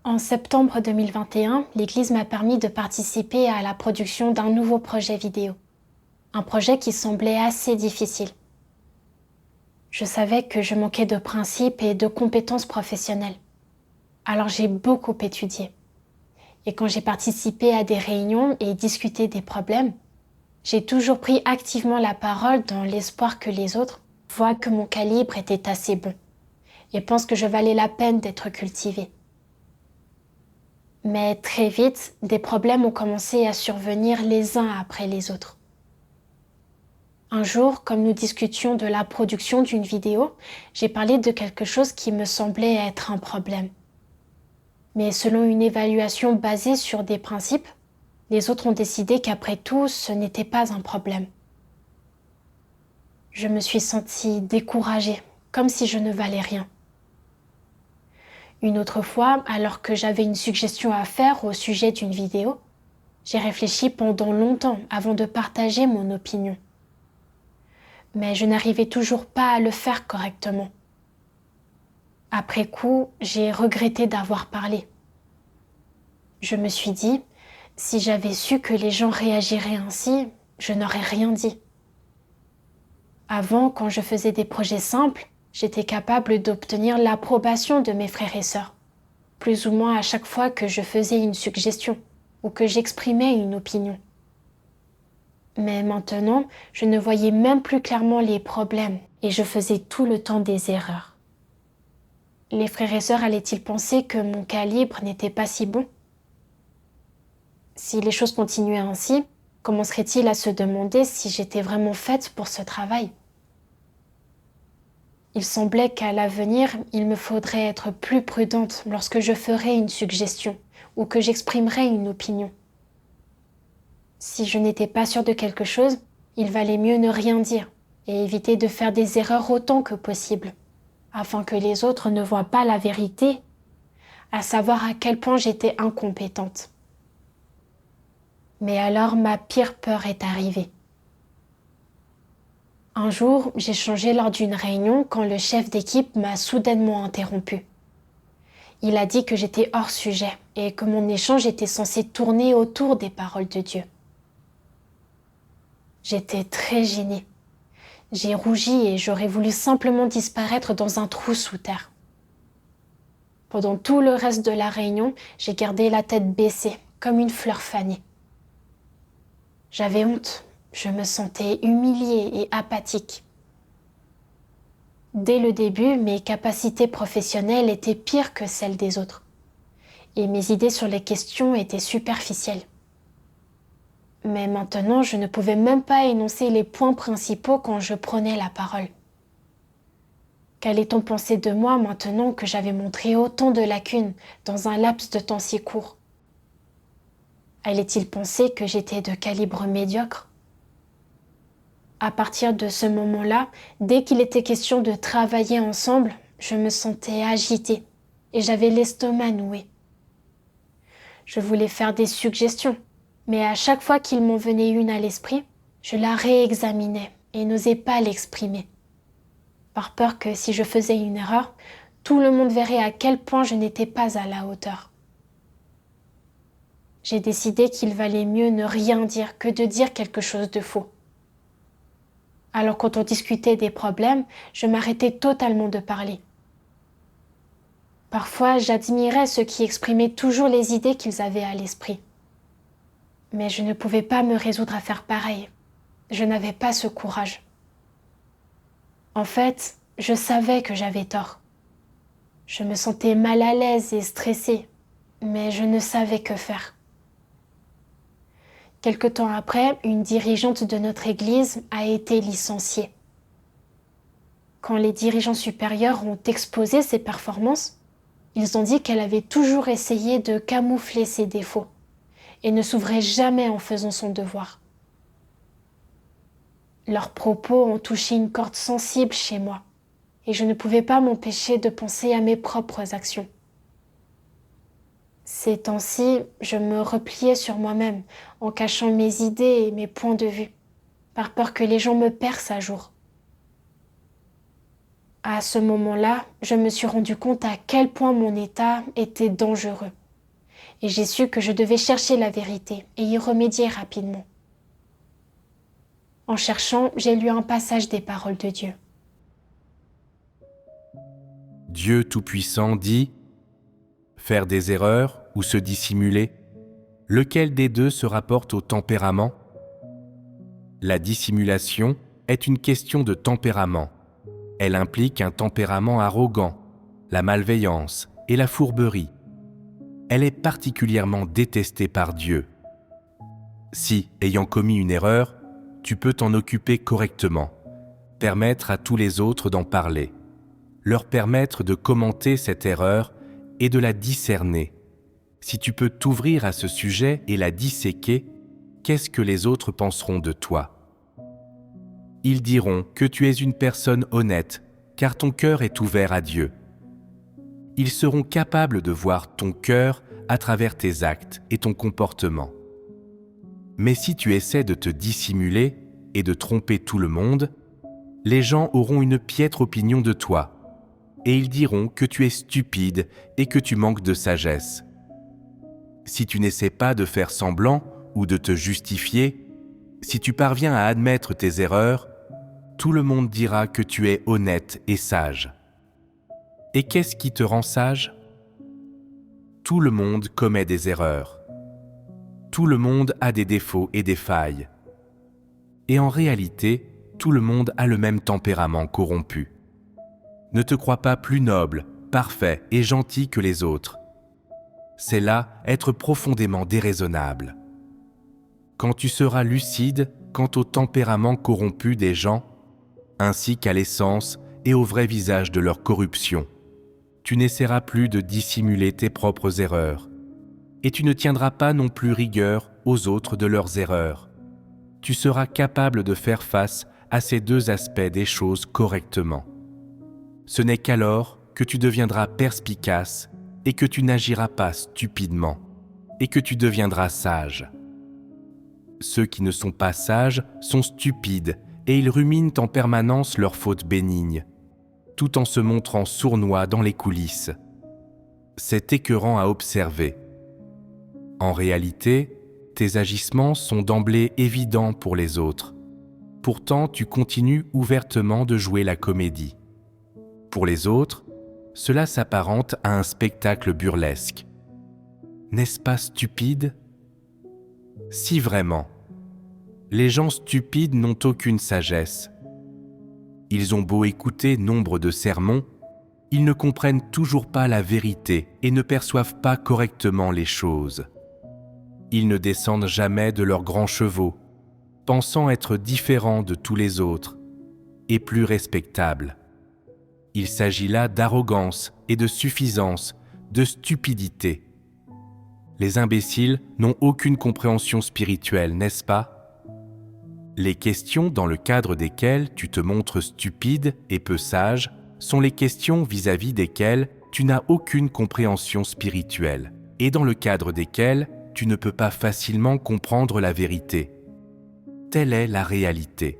En septembre 2021, l'Église m'a permis de participer à la production d'un nouveau projet vidéo. Un projet qui semblait assez difficile. Je savais que je manquais de principes et de compétences professionnelles. Alors j'ai beaucoup étudié. Et quand j'ai participé à des réunions et discuté des problèmes, j'ai toujours pris activement la parole dans l'espoir que les autres voient que mon calibre était assez bon et pensent que je valais la peine d'être cultivée. Mais très vite, des problèmes ont commencé à survenir les uns après les autres. Un jour, comme nous discutions de la production d'une vidéo, j'ai parlé de quelque chose qui me semblait être un problème. Mais selon une évaluation basée sur des principes, les autres ont décidé qu'après tout, ce n'était pas un problème. Je me suis sentie découragée, comme si je ne valais rien. Une autre fois, alors que j'avais une suggestion à faire au sujet d'une vidéo, j'ai réfléchi pendant longtemps avant de partager mon opinion. Mais je n'arrivais toujours pas à le faire correctement. Après coup, j'ai regretté d'avoir parlé. Je me suis dit, si j'avais su que les gens réagiraient ainsi, je n'aurais rien dit. Avant, quand je faisais des projets simples, j'étais capable d'obtenir l'approbation de mes frères et sœurs, plus ou moins à chaque fois que je faisais une suggestion ou que j'exprimais une opinion. Mais maintenant, je ne voyais même plus clairement les problèmes et je faisais tout le temps des erreurs. Les frères et sœurs allaient-ils penser que mon calibre n'était pas si bon? Si les choses continuaient ainsi, commenceraient-ils à se demander si j'étais vraiment faite pour ce travail? Il semblait qu'à l'avenir, il me faudrait être plus prudente lorsque je ferais une suggestion ou que j'exprimerais une opinion. Si je n'étais pas sûre de quelque chose, il valait mieux ne rien dire et éviter de faire des erreurs autant que possible, afin que les autres ne voient pas la vérité, à savoir à quel point j'étais incompétente. Mais alors ma pire peur est arrivée. Un jour, j'ai changé lors d'une réunion quand le chef d'équipe m'a soudainement interrompue. Il a dit que j'étais hors sujet et que mon échange était censé tourner autour des paroles de Dieu. J'étais très gênée. J'ai rougi et j'aurais voulu simplement disparaître dans un trou sous terre. Pendant tout le reste de la réunion, j'ai gardé la tête baissée, comme une fleur fanée. J'avais honte, je me sentais humiliée et apathique. Dès le début, mes capacités professionnelles étaient pires que celles des autres. Et mes idées sur les questions étaient superficielles. Mais maintenant, je ne pouvais même pas énoncer les points principaux quand je prenais la parole. Qu'allait-on penser de moi maintenant que j'avais montré autant de lacunes dans un laps de temps si court? Allait-il penser que j'étais de calibre médiocre? À partir de ce moment-là, dès qu'il était question de travailler ensemble, je me sentais agitée et j'avais l'estomac noué. Je voulais faire des suggestions, mais à chaque fois qu'il m'en venait une à l'esprit, je la réexaminais et n'osais pas l'exprimer. Par peur que si je faisais une erreur, tout le monde verrait à quel point je n'étais pas à la hauteur. J'ai décidé qu'il valait mieux ne rien dire que de dire quelque chose de faux. Alors quand on discutait des problèmes, je m'arrêtais totalement de parler. Parfois, j'admirais ceux qui exprimaient toujours les idées qu'ils avaient à l'esprit. Mais je ne pouvais pas me résoudre à faire pareil. Je n'avais pas ce courage. En fait, je savais que j'avais tort. Je me sentais mal à l'aise et stressée, mais je ne savais que faire. Quelque temps après, une dirigeante de notre église a été licenciée. Quand les dirigeants supérieurs ont exposé ses performances, ils ont dit qu'elle avait toujours essayé de camoufler ses défauts et ne s'ouvrait jamais en faisant son devoir. Leurs propos ont touché une corde sensible chez moi et je ne pouvais pas m'empêcher de penser à mes propres actions. Ces temps-ci, je me repliais sur moi-même en cachant mes idées et mes points de vue, par peur que les gens me percent à jour. À ce moment-là, je me suis rendu compte à quel point mon état était dangereux. Et j'ai su que je devais chercher la vérité et y remédier rapidement. En cherchant, j'ai lu un passage des paroles de Dieu. Dieu Tout-Puissant dit « Faire des erreurs ou se dissimuler, lequel des deux se rapporte au tempérament ? La dissimulation est une question de tempérament. Elle implique un tempérament arrogant, la malveillance et la fourberie. Elle est particulièrement détestée par Dieu. Si, ayant commis une erreur, tu peux t'en occuper correctement, permettre à tous les autres d'en parler, leur permettre de commenter cette erreur et de la discerner. Si tu peux t'ouvrir à ce sujet et la disséquer, qu'est-ce que les autres penseront de toi ? Ils diront que tu es une personne honnête, car ton cœur est ouvert à Dieu. Ils seront capables de voir ton cœur à travers tes actes et ton comportement. Mais si tu essaies de te dissimuler et de tromper tout le monde, les gens auront une piètre opinion de toi, et ils diront que tu es stupide et que tu manques de sagesse. Si tu n'essaies pas de faire semblant ou de te justifier, si tu parviens à admettre tes erreurs, tout le monde dira que tu es honnête et sage. Et qu'est-ce qui te rend sage ? Tout le monde commet des erreurs. Tout le monde a des défauts et des failles. Et en réalité, tout le monde a le même tempérament corrompu. Ne te crois pas plus noble, parfait et gentil que les autres. C'est là être profondément déraisonnable. Quand tu seras lucide quant au tempérament corrompu des gens, ainsi qu'à l'essence et au vrai visage de leur corruption, tu n'essaieras plus de dissimuler tes propres erreurs, et tu ne tiendras pas non plus rigueur aux autres de leurs erreurs. Tu seras capable de faire face à ces deux aspects des choses correctement. Ce n'est qu'alors que tu deviendras perspicace et que tu n'agiras pas stupidement, et que tu deviendras sage. Ceux qui ne sont pas sages sont stupides et ils ruminent en permanence leurs fautes bénignes, tout en se montrant sournois dans les coulisses. C'est écœurant à observer. En réalité, tes agissements sont d'emblée évidents pour les autres. Pourtant, tu continues ouvertement de jouer la comédie. Pour les autres, cela s'apparente à un spectacle burlesque. N'est-ce pas stupide ? Si vraiment, les gens stupides n'ont aucune sagesse. Ils ont beau écouter nombre de sermons, ils ne comprennent toujours pas la vérité et ne perçoivent pas correctement les choses. Ils ne descendent jamais de leurs grands chevaux, pensant être différents de tous les autres et plus respectables. Il s'agit là d'arrogance et de suffisance, de stupidité. Les imbéciles n'ont aucune compréhension spirituelle, n'est-ce pas ? Les questions dans le cadre desquelles tu te montres stupide et peu sage sont les questions vis-à-vis desquelles tu n'as aucune compréhension spirituelle et dans le cadre desquelles tu ne peux pas facilement comprendre la vérité. Telle est la réalité.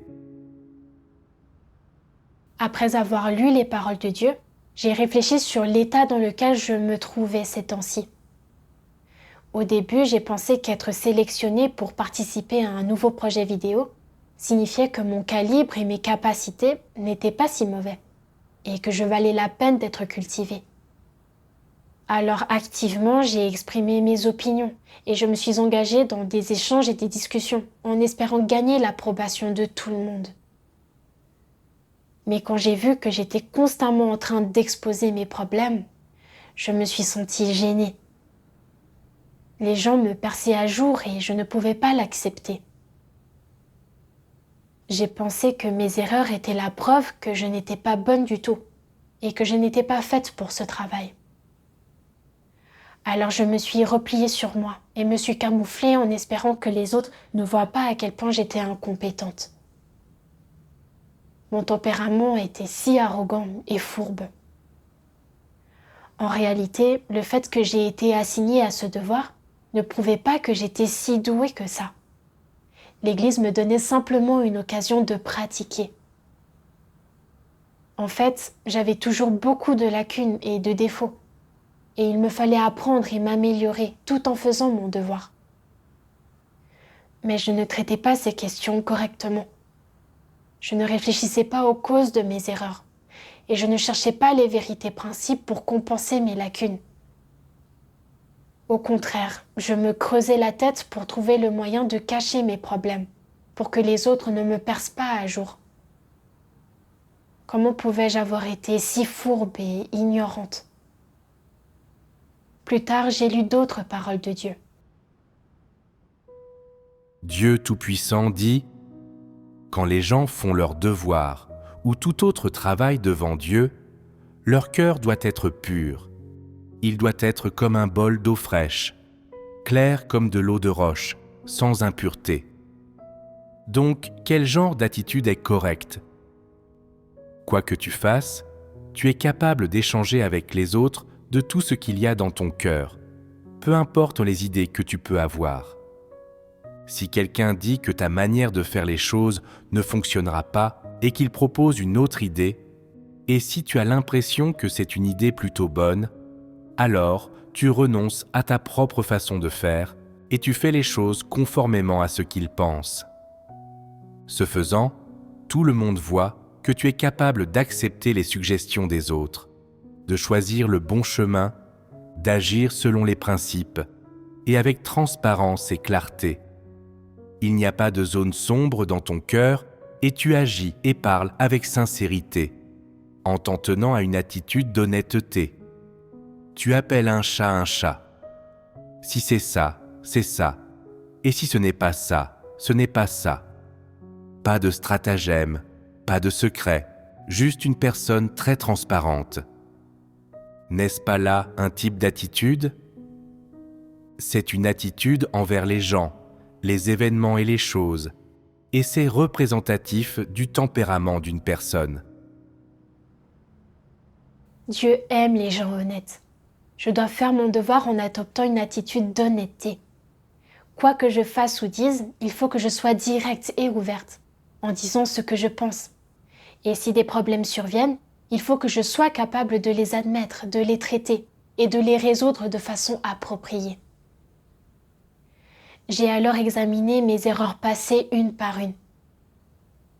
Après avoir lu les paroles de Dieu, j'ai réfléchi sur l'état dans lequel je me trouvais ces temps-ci. Au début, j'ai pensé qu'être sélectionnée pour participer à un nouveau projet vidéo signifiait que mon calibre et mes capacités n'étaient pas si mauvais et que je valais la peine d'être cultivée. Alors activement, j'ai exprimé mes opinions et je me suis engagée dans des échanges et des discussions en espérant gagner l'approbation de tout le monde. Mais quand j'ai vu que j'étais constamment en train d'exposer mes problèmes, je me suis sentie gênée. Les gens me perçaient à jour et je ne pouvais pas l'accepter. J'ai pensé que mes erreurs étaient la preuve que je n'étais pas bonne du tout et que je n'étais pas faite pour ce travail. Alors je me suis repliée sur moi et me suis camouflée en espérant que les autres ne voient pas à quel point j'étais incompétente. Mon tempérament était si arrogant et fourbe. En réalité, le fait que j'ai été assignée à ce devoir ne prouvait pas que j'étais si douée que ça. L'Église me donnait simplement une occasion de pratiquer. En fait, j'avais toujours beaucoup de lacunes et de défauts. Et il me fallait apprendre et m'améliorer tout en faisant mon devoir. Mais je ne traitais pas ces questions correctement. Je ne réfléchissais pas aux causes de mes erreurs. Et je ne cherchais pas les vérités principes pour compenser mes lacunes. Au contraire, je me creusais la tête pour trouver le moyen de cacher mes problèmes, pour que les autres ne me percent pas à jour. Comment pouvais-je avoir été si fourbe et ignorante? Plus tard, j'ai lu d'autres paroles de Dieu. Dieu Tout-Puissant dit « Quand les gens font leur devoir ou tout autre travail devant Dieu, leur cœur doit être pur. Il doit être comme un bol d'eau fraîche, clair comme de l'eau de roche, sans impureté. » Donc, quel genre d'attitude est correcte? Quoi que tu fasses, tu es capable d'échanger avec les autres de tout ce qu'il y a dans ton cœur, peu importe les idées que tu peux avoir. Si quelqu'un dit que ta manière de faire les choses ne fonctionnera pas et qu'il propose une autre idée, et si tu as l'impression que c'est une idée plutôt bonne, alors tu renonces à ta propre façon de faire et tu fais les choses conformément à ce qu'il pense. Ce faisant, tout le monde voit que tu es capable d'accepter les suggestions des autres, de choisir le bon chemin, d'agir selon les principes et avec transparence et clarté. Il n'y a pas de zone sombre dans ton cœur et tu agis et parles avec sincérité, en t'en tenant à une attitude d'honnêteté. Tu appelles un chat. Si c'est ça, c'est ça. Et si ce n'est pas ça, ce n'est pas ça. Pas de stratagème, pas de secret, juste une personne très transparente. N'est-ce pas là un type d'attitude? C'est une attitude envers les gens, les événements et les choses, et c'est représentatif du tempérament d'une personne. Dieu aime les gens honnêtes. Je dois faire mon devoir en adoptant une attitude d'honnêteté. Quoi que je fasse ou dise, il faut que je sois directe et ouverte, en disant ce que je pense. Et si des problèmes surviennent, il faut que je sois capable de les admettre, de les traiter et de les résoudre de façon appropriée. J'ai alors examiné mes erreurs passées une par une.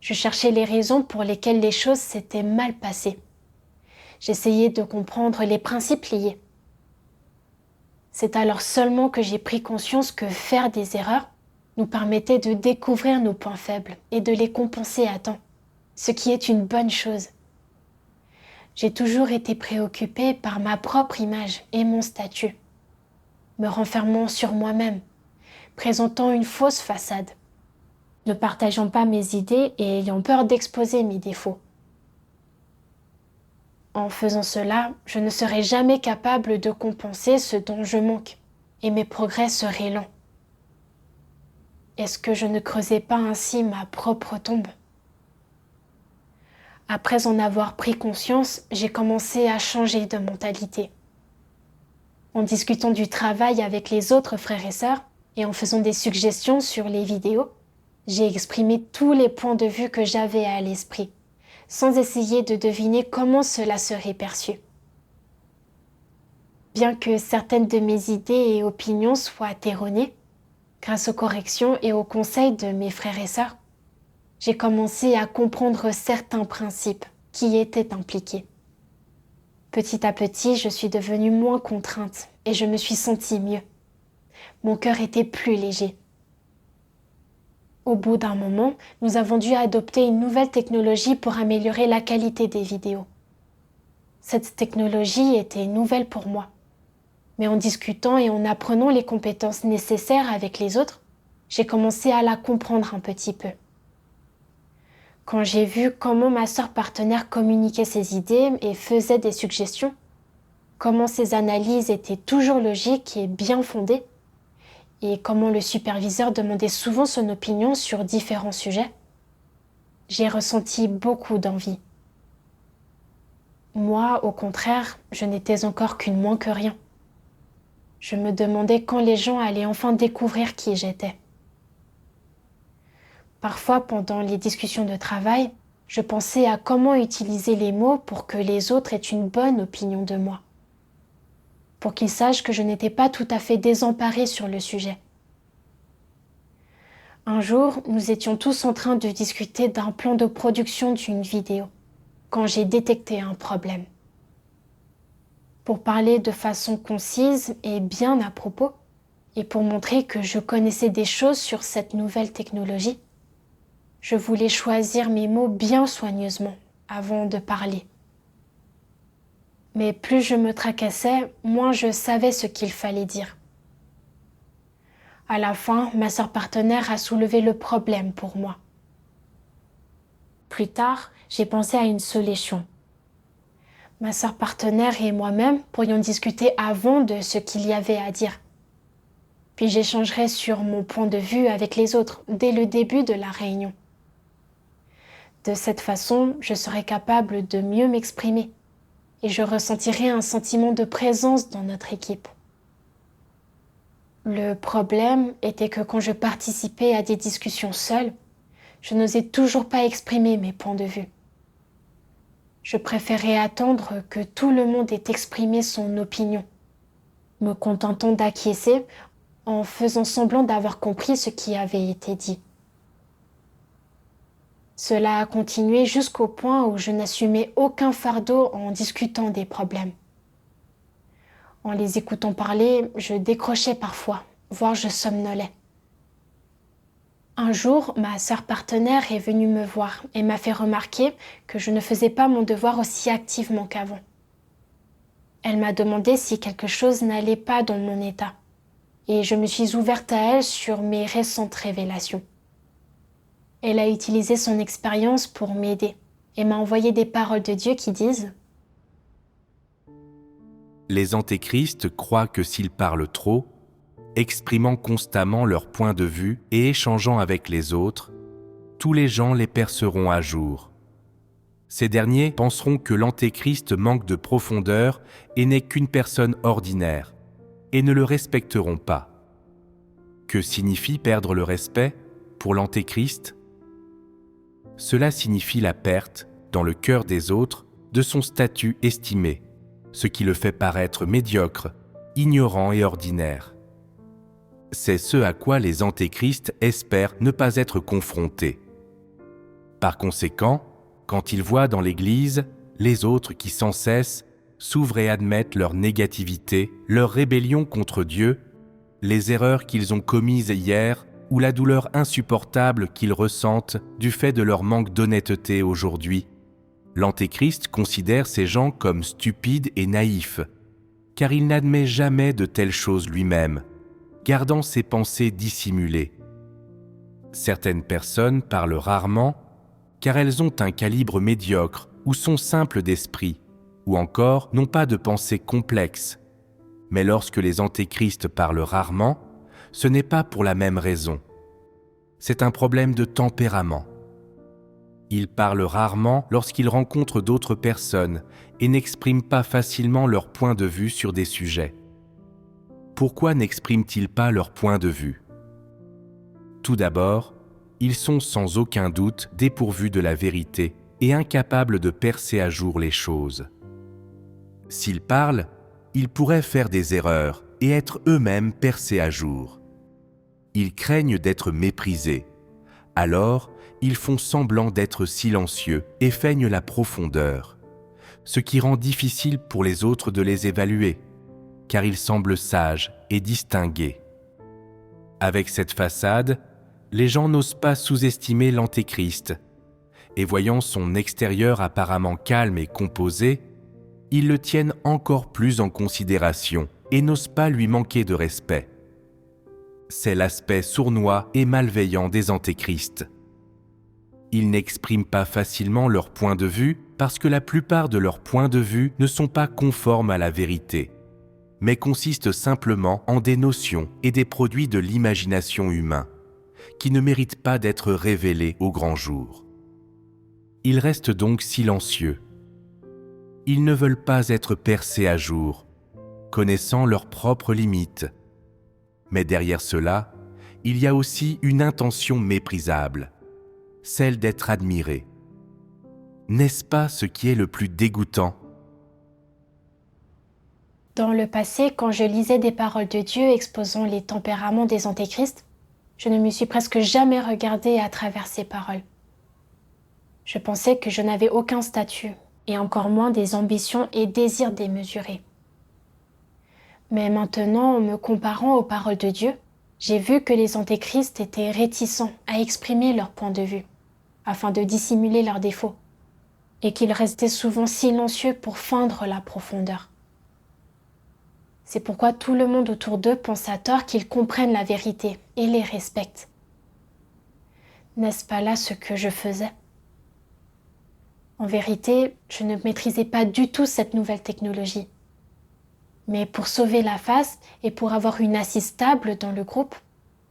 Je cherchais les raisons pour lesquelles les choses s'étaient mal passées. J'essayais de comprendre les principes liés. C'est alors seulement que j'ai pris conscience que faire des erreurs nous permettait de découvrir nos points faibles et de les compenser à temps, ce qui est une bonne chose. J'ai toujours été préoccupée par ma propre image et mon statut, me renfermant sur moi-même, présentant une fausse façade, ne partageant pas mes idées et ayant peur d'exposer mes défauts. En faisant cela, je ne serai jamais capable de compenser ce dont je manque, et mes progrès seraient lents. Est-ce que je ne creusais pas ainsi ma propre tombe? Après en avoir pris conscience, j'ai commencé à changer de mentalité. En discutant du travail avec les autres frères et sœurs, et en faisant des suggestions sur les vidéos, j'ai exprimé tous les points de vue que j'avais à l'esprit, sans essayer de deviner comment cela serait perçu. Bien que certaines de mes idées et opinions soient erronées, grâce aux corrections et aux conseils de mes frères et sœurs, j'ai commencé à comprendre certains principes qui étaient impliqués. Petit à petit, je suis devenue moins contrainte et je me suis sentie mieux. Mon cœur était plus léger. Au bout d'un moment, nous avons dû adopter une nouvelle technologie pour améliorer la qualité des vidéos. Cette technologie était nouvelle pour moi. Mais en discutant et en apprenant les compétences nécessaires avec les autres, j'ai commencé à la comprendre un petit peu. Quand j'ai vu comment ma sœur partenaire communiquait ses idées et faisait des suggestions, comment ses analyses étaient toujours logiques et bien fondées, et comment le superviseur demandait souvent son opinion sur différents sujets, j'ai ressenti beaucoup d'envie. Moi, au contraire, je n'étais encore qu'une moins que rien. Je me demandais quand les gens allaient enfin découvrir qui j'étais. Parfois, pendant les discussions de travail, Je pensais à comment utiliser les mots pour que les autres aient une bonne opinion de moi, pour qu'ils sachent que je n'étais pas tout à fait désemparée sur le sujet. Un jour, nous étions tous en train de discuter d'un plan de production d'une vidéo, quand j'ai détecté un problème. Pour parler de façon concise et bien à propos, et pour montrer que je connaissais des choses sur cette nouvelle technologie, je voulais choisir mes mots bien soigneusement avant de parler. Mais plus je me tracassais, moins je savais ce qu'il fallait dire. À la fin, ma sœur partenaire a soulevé le problème pour moi. Plus tard, j'ai pensé à une solution. Ma sœur partenaire et moi-même pourrions discuter avant de ce qu'il y avait à dire. Puis j'échangerai sur mon point de vue avec les autres dès le début de la réunion. De cette façon, je serai capable de mieux m'exprimer et je ressentirai un sentiment de présence dans notre équipe. Le problème était que quand je participais à des discussions seule, je n'osais toujours pas exprimer mes points de vue. Je préférais attendre que tout le monde ait exprimé son opinion, me contentant d'acquiescer en faisant semblant d'avoir compris ce qui avait été dit. Cela a continué jusqu'au point où je n'assumais aucun fardeau en discutant des problèmes. En les écoutant parler, je décrochais parfois, voire je somnolais. Un jour, ma sœur partenaire est venue me voir et m'a fait remarquer que je ne faisais pas mon devoir aussi activement qu'avant. Elle m'a demandé si quelque chose n'allait pas dans mon état, et je me suis ouverte à elle sur mes récentes révélations. Elle a utilisé son expérience pour m'aider et m'a envoyé des paroles de Dieu qui disent « Les antéchrists croient que s'ils parlent trop, exprimant constamment leur point de vue et échangeant avec les autres, tous les gens les perceront à jour. Ces derniers penseront que l'antéchrist manque de profondeur et n'est qu'une personne ordinaire, et ne le respecteront pas. Que signifie perdre le respect pour l'antéchrist ? Cela signifie la perte, dans le cœur des autres, de son statut estimé, ce qui le fait paraître médiocre, ignorant et ordinaire. C'est ce à quoi les antéchrists espèrent ne pas être confrontés. Par conséquent, quand ils voient dans l'Église les autres qui sans cesse s'ouvrent et admettent leur négativité, leur rébellion contre Dieu, les erreurs qu'ils ont commises hier ou la douleur insupportable qu'ils ressentent du fait de leur manque d'honnêteté aujourd'hui, l'antéchrist considère ces gens comme stupides et naïfs, car il n'admet jamais de telles choses lui-même, gardant ses pensées dissimulées. Certaines personnes parlent rarement, car elles ont un calibre médiocre ou sont simples d'esprit, ou encore n'ont pas de pensée complexe. Mais lorsque les antéchrists parlent rarement, ce n'est pas pour la même raison. C'est un problème de tempérament. Ils parlent rarement lorsqu'ils rencontrent d'autres personnes et n'expriment pas facilement leur point de vue sur des sujets. Pourquoi n'expriment-ils pas leur point de vue ? Tout d'abord, ils sont sans aucun doute dépourvus de la vérité et incapables de percer à jour les choses. S'ils parlent, ils pourraient faire des erreurs et être eux-mêmes percés à jour. Ils craignent d'être méprisés. Alors, ils font semblant d'être silencieux et feignent la profondeur, ce qui rend difficile pour les autres de les évaluer, car ils semblent sages et distingués. Avec cette façade, les gens n'osent pas sous-estimer l'antéchrist, et voyant son extérieur apparemment calme et composé, ils le tiennent encore plus en considération et n'osent pas lui manquer de respect. C'est l'aspect sournois et malveillant des antéchrists. Ils n'expriment pas facilement leur point de vue parce que la plupart de leurs points de vue ne sont pas conformes à la vérité, mais consistent simplement en des notions et des produits de l'imagination humaine, qui ne méritent pas d'être révélés au grand jour. Ils restent donc silencieux. Ils ne veulent pas être percés à jour, connaissant leurs propres limites. Mais derrière cela, il y a aussi une intention méprisable, celle d'être admirés. N'est-ce pas ce qui est le plus dégoûtant ? Dans le passé, quand je lisais des paroles de Dieu exposant les tempéraments des antéchrists, je ne me suis presque jamais regardée à travers ces paroles. Je pensais que je n'avais aucun statut, et encore moins des ambitions et désirs démesurés. Mais maintenant, en me comparant aux paroles de Dieu, j'ai vu que les antéchrists étaient réticents à exprimer leur point de vue, afin de dissimuler leurs défauts, et qu'ils restaient souvent silencieux pour feindre la profondeur. C'est pourquoi tout le monde autour d'eux pense à tort qu'ils comprennent la vérité et les respectent. N'est-ce pas là ce que je faisais ? En vérité, je ne maîtrisais pas du tout cette nouvelle technologie. Mais pour sauver la face et pour avoir une assise stable dans le groupe,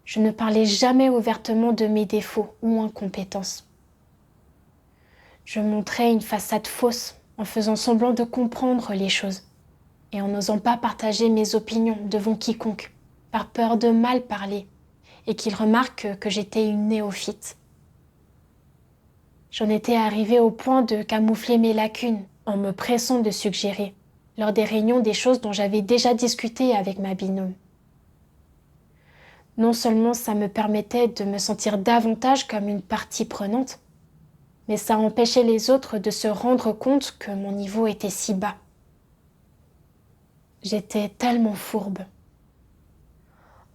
je ne parlais jamais ouvertement de mes défauts ou incompétences. Je montrais une façade fausse en faisant semblant de comprendre les choses et en n'osant pas partager mes opinions devant quiconque, par peur de mal parler et qu'il remarque que j'étais une néophyte. J'en étais arrivée au point de camoufler mes lacunes en me pressant de suggérer, lors des réunions, des choses dont j'avais déjà discuté avec ma binôme. Non seulement ça me permettait de me sentir davantage comme une partie prenante, mais ça empêchait les autres de se rendre compte que mon niveau était si bas. J'étais tellement fourbe.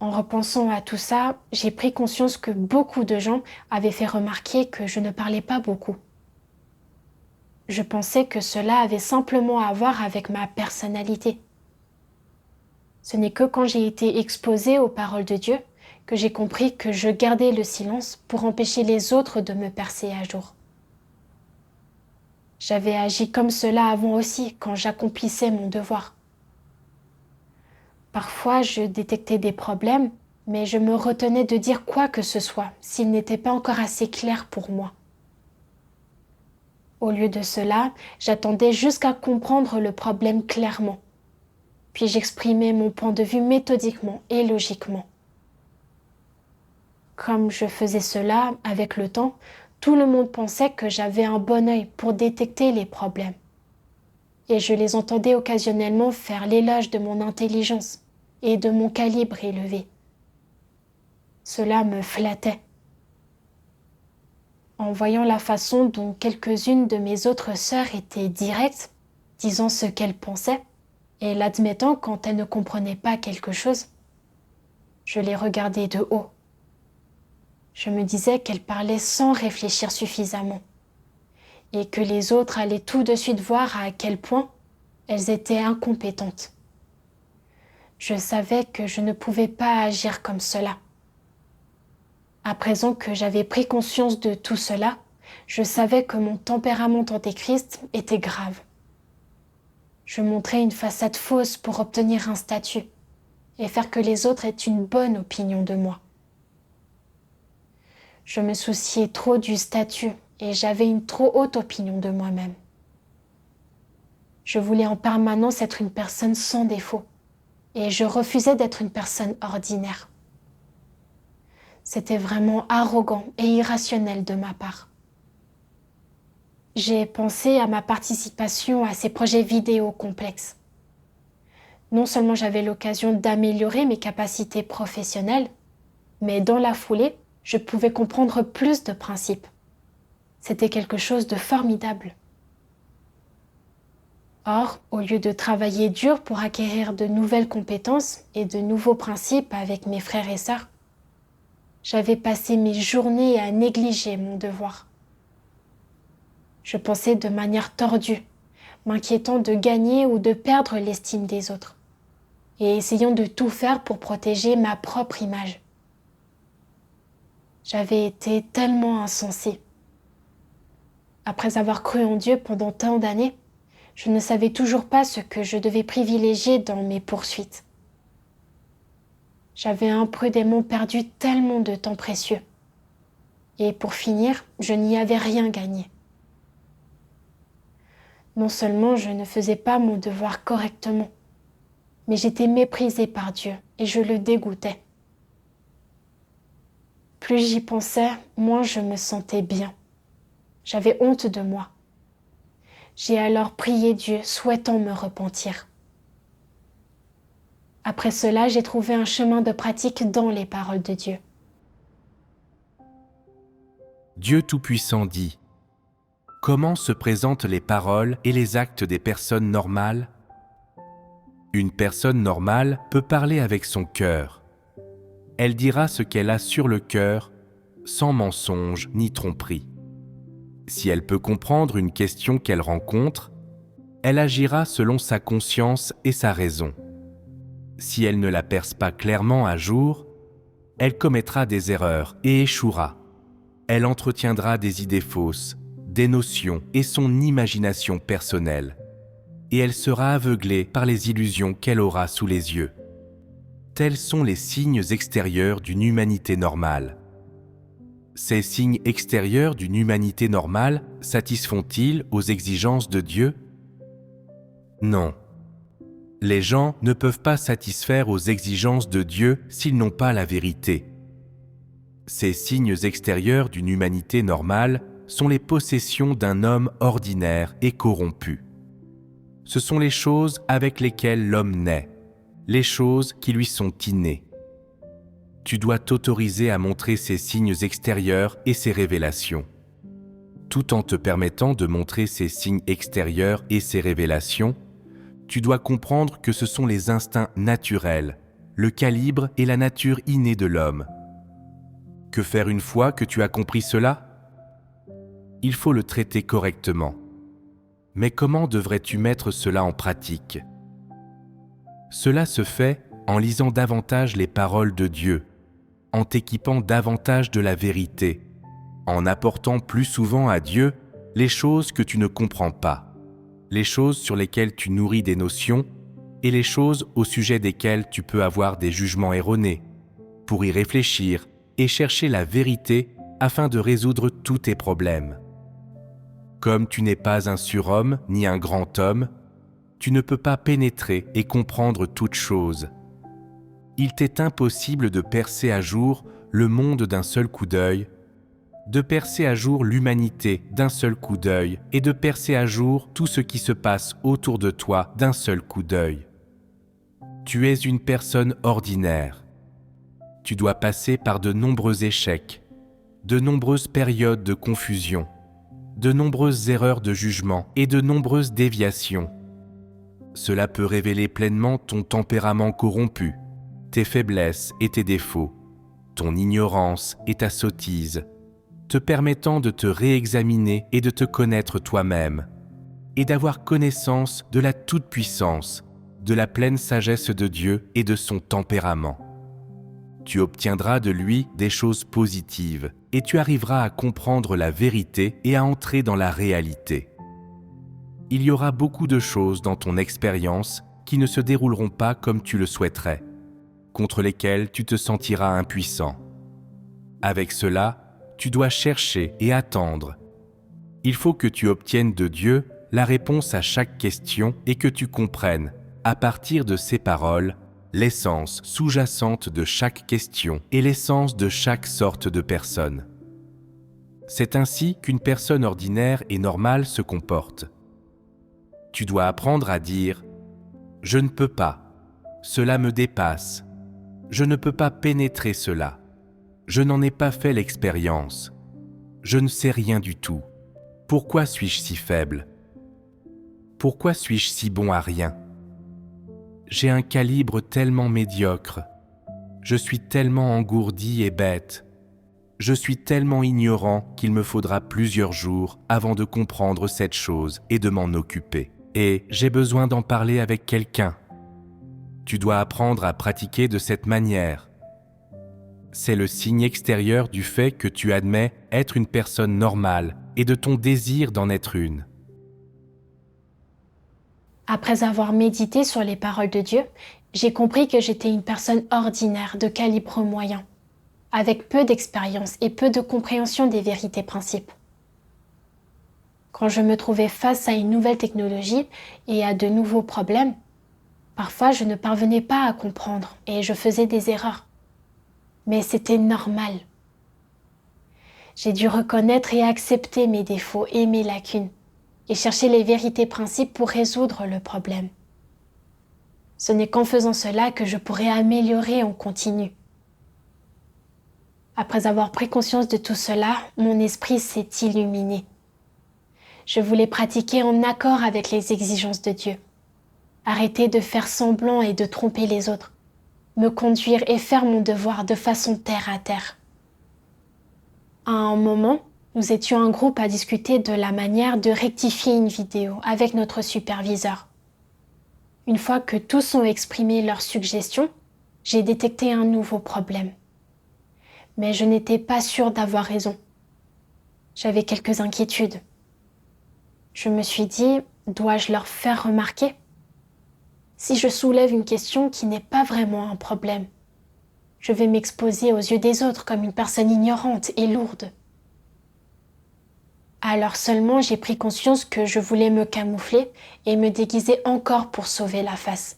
En repensant à tout ça, j'ai pris conscience que beaucoup de gens avaient fait remarquer que je ne parlais pas beaucoup. Je pensais que cela avait simplement à voir avec ma personnalité. Ce n'est que quand j'ai été exposée aux paroles de Dieu que j'ai compris que je gardais le silence pour empêcher les autres de me percer à jour. J'avais agi comme cela avant aussi quand j'accomplissais mon devoir. Parfois, je détectais des problèmes, mais je me retenais de dire quoi que ce soit s'il n'était pas encore assez clair pour moi. Au lieu de cela, j'attendais jusqu'à comprendre le problème clairement. Puis j'exprimais mon point de vue méthodiquement et logiquement. Comme je faisais cela, avec le temps, tout le monde pensait que j'avais un bon œil pour détecter les problèmes. Et je les entendais occasionnellement faire l'éloge de mon intelligence et de mon calibre élevé. Cela me flattait. En voyant la façon dont quelques-unes de mes autres sœurs étaient directes, disant ce qu'elles pensaient, et l'admettant quand elles ne comprenaient pas quelque chose, je les regardais de haut. Je me disais qu'elles parlaient sans réfléchir suffisamment, et que les autres allaient tout de suite voir à quel point elles étaient incompétentes. Je savais que je ne pouvais pas agir comme cela. À présent que j'avais pris conscience de tout cela, je savais que mon tempérament antéchrist était grave. Je montrais une façade fausse pour obtenir un statut et faire que les autres aient une bonne opinion de moi. Je me souciais trop du statut et j'avais une trop haute opinion de moi-même. Je voulais en permanence être une personne sans défaut et je refusais d'être une personne ordinaire. C'était vraiment arrogant et irrationnel de ma part. J'ai pensé à ma participation à ces projets vidéo complexes. Non seulement j'avais l'occasion d'améliorer mes capacités professionnelles, mais dans la foulée, je pouvais comprendre plus de principes. C'était quelque chose de formidable. Or, au lieu de travailler dur pour acquérir de nouvelles compétences et de nouveaux principes avec mes frères et sœurs, j'avais passé mes journées à négliger mon devoir. Je pensais de manière tordue, m'inquiétant de gagner ou de perdre l'estime des autres, et essayant de tout faire pour protéger ma propre image. J'avais été tellement insensée. Après avoir cru en Dieu pendant tant d'années, je ne savais toujours pas ce que je devais privilégier dans mes poursuites. J'avais imprudemment perdu tellement de temps précieux. Et pour finir, je n'y avais rien gagné. Non seulement je ne faisais pas mon devoir correctement, mais j'étais méprisée par Dieu et je le dégoûtais. Plus j'y pensais, moins je me sentais bien. J'avais honte de moi J'ai alors prié Dieu, souhaitant me repentir. Après cela, j'ai trouvé un chemin de pratique dans les paroles de Dieu. Dieu Tout-Puissant dit : comment se présentent les paroles et les actes des personnes normales ? Une personne normale peut parler avec son cœur. Elle dira ce qu'elle a sur le cœur, sans mensonge ni tromperie. Si elle peut comprendre une question qu'elle rencontre, elle agira selon sa conscience et sa raison. Si elle ne la perce pas clairement à jour, elle commettra des erreurs et échouera. Elle entretiendra des idées fausses, des notions et son imagination personnelle. Et elle sera aveuglée par les illusions qu'elle aura sous les yeux. Tels sont les signes extérieurs d'une humanité normale. Ces signes extérieurs d'une humanité normale satisfont-ils aux exigences de Dieu ? Non. Les gens ne peuvent pas satisfaire aux exigences de Dieu s'ils n'ont pas la vérité. Ces signes extérieurs d'une humanité normale sont les possessions d'un homme ordinaire et corrompu. Ce sont les choses avec lesquelles l'homme naît, les choses qui lui sont innées. Tu dois t'autoriser à montrer ces signes extérieurs et ces révélations. Tout en te permettant de montrer ces signes extérieurs et ces révélations, tu dois comprendre que ce sont les instincts naturels, le calibre et la nature innée de l'homme. Que faire une fois que tu as compris cela ? Il faut le traiter correctement. Mais comment devrais-tu mettre cela en pratique ? Cela se fait en lisant davantage les paroles de Dieu, en t'équipant davantage de la vérité, en apportant plus souvent à Dieu les choses que tu ne comprends pas, les choses sur lesquelles tu nourris des notions et les choses au sujet desquelles tu peux avoir des jugements erronés, pour y réfléchir et chercher la vérité afin de résoudre tous tes problèmes. Comme tu n'es pas un surhomme ni un grand homme, tu ne peux pas pénétrer et comprendre toutes choses. Il t'est impossible de percer à jour le monde d'un seul coup d'œil, de percer à jour l'humanité d'un seul coup d'œil et de percer à jour tout ce qui se passe autour de toi d'un seul coup d'œil. Tu es une personne ordinaire. Tu dois passer par de nombreux échecs, de nombreuses périodes de confusion, de nombreuses erreurs de jugement et de nombreuses déviations. Cela peut révéler pleinement ton tempérament corrompu, tes faiblesses et tes défauts, ton ignorance et ta sottise, te permettant de te réexaminer et de te connaître toi-même, et d'avoir connaissance de la toute-puissance, de la pleine sagesse de Dieu et de son tempérament. Tu obtiendras de lui des choses positives, et tu arriveras à comprendre la vérité et à entrer dans la réalité. Il y aura beaucoup de choses dans ton expérience qui ne se dérouleront pas comme tu le souhaiterais, contre lesquelles tu te sentiras impuissant. Avec cela, tu dois chercher et attendre. Il faut que tu obtiennes de Dieu la réponse à chaque question et que tu comprennes, à partir de ces paroles, l'essence sous-jacente de chaque question et l'essence de chaque sorte de personne. C'est ainsi qu'une personne ordinaire et normale se comporte. Tu dois apprendre à dire « Je ne peux pas, cela me dépasse, je ne peux pas pénétrer cela, je n'en ai pas fait l'expérience, je ne sais rien du tout, pourquoi suis-je si faible ? Pourquoi suis-je si bon à rien ? J'ai un calibre tellement médiocre, je suis tellement engourdi et bête, je suis tellement ignorant qu'il me faudra plusieurs jours avant de comprendre cette chose et de m'en occuper. Et j'ai besoin d'en parler avec quelqu'un. Tu dois apprendre à pratiquer de cette manière. C'est le signe extérieur du fait que tu admets être une personne normale et de ton désir d'en être une. Après avoir médité sur les paroles de Dieu, j'ai compris que j'étais une personne ordinaire de calibre moyen, avec peu d'expérience et peu de compréhension des vérités principes. Quand je me trouvais face à une nouvelle technologie et à de nouveaux problèmes, parfois je ne parvenais pas à comprendre et je faisais des erreurs. Mais c'était normal. J'ai dû reconnaître et accepter mes défauts et mes lacunes et chercher les vérités principes pour résoudre le problème. Ce n'est qu'en faisant cela que je pourrai améliorer en continu. Après avoir pris conscience de tout cela, mon esprit s'est illuminé. Je voulais pratiquer en accord avec les exigences de Dieu. Arrêter de faire semblant et de tromper les autres. Me conduire et faire mon devoir de façon terre à terre. À un moment, nous étions un groupe à discuter de la manière de rectifier une vidéo avec notre superviseur. Une fois que tous ont exprimé leurs suggestions, j'ai détecté un nouveau problème. Mais je n'étais pas sûre d'avoir raison. J'avais quelques inquiétudes. Je me suis dit, dois-je leur faire remarquer ? Si je soulève une question qui n'est pas vraiment un problème, je vais m'exposer aux yeux des autres comme une personne ignorante et lourde. Alors seulement j'ai pris conscience que je voulais me camoufler et me déguiser encore pour sauver la face.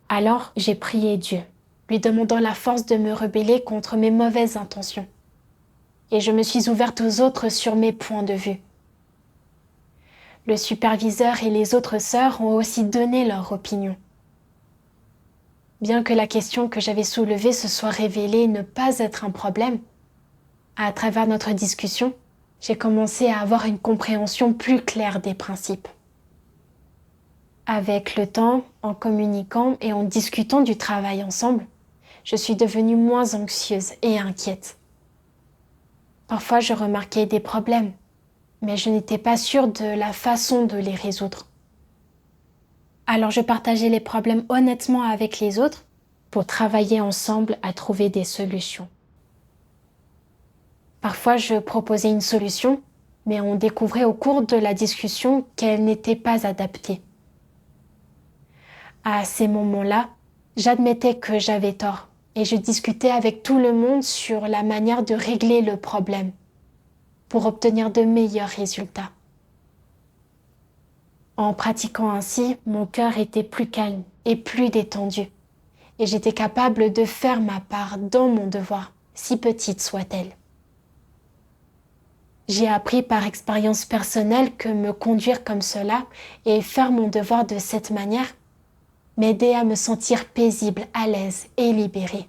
Alors j'ai prié Dieu, lui demandant la force de me rebeller contre mes mauvaises intentions. Et je me suis ouverte aux autres sur mes points de vue. Le superviseur et les autres sœurs ont aussi donné leur opinion. Bien que la question que j'avais soulevée se soit révélée ne pas être un problème, à travers notre discussion, j'ai commencé à avoir une compréhension plus claire des principes. Avec le temps, en communiquant et en discutant du travail ensemble, je suis devenue moins anxieuse et inquiète. Parfois, je remarquais des problèmes, mais je n'étais pas sûre de la façon de les résoudre. Alors je partageais les problèmes honnêtement avec les autres pour travailler ensemble à trouver des solutions. Parfois, je proposais une solution, mais on découvrait au cours de la discussion qu'elle n'était pas adaptée. À ces moments-là, j'admettais que j'avais tort et je discutais avec tout le monde sur la manière de régler le problème pour obtenir de meilleurs résultats. En pratiquant ainsi, mon cœur était plus calme et plus détendu, et j'étais capable de faire ma part dans mon devoir, si petite soit-elle. J'ai appris par expérience personnelle que me conduire comme cela et faire mon devoir de cette manière m'aidait à me sentir paisible, à l'aise et libérée.